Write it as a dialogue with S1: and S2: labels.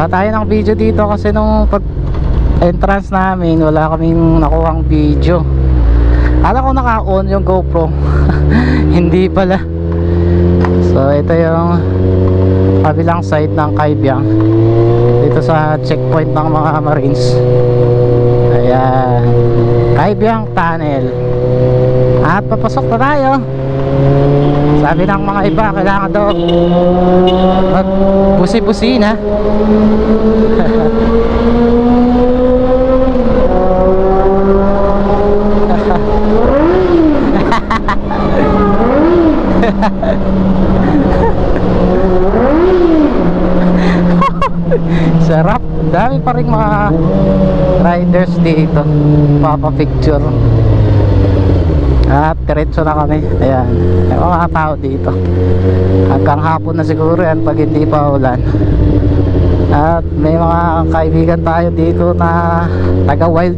S1: Gawa tayo ng video dito kasi nung pag entrance namin wala kaming nakuhang video. Alam ko naka-on yung GoPro. Hindi pala. So ito yung kabilang side ng Kaibiyang dito sa checkpoint ng mga Marines. Ayan, Kaibiyang Tunnel. At papasok na tayo. Sabi ng mga iba kailangan daw busi-busi na. Sarap. Dami pa rin mga riders dito. Papa-picture. At diretso na kami. Ayan, may mga tao dito. Hanggang hapon na siguro yan pag hindi pa ulan. At may mga kaibigan tayo dito na taga wild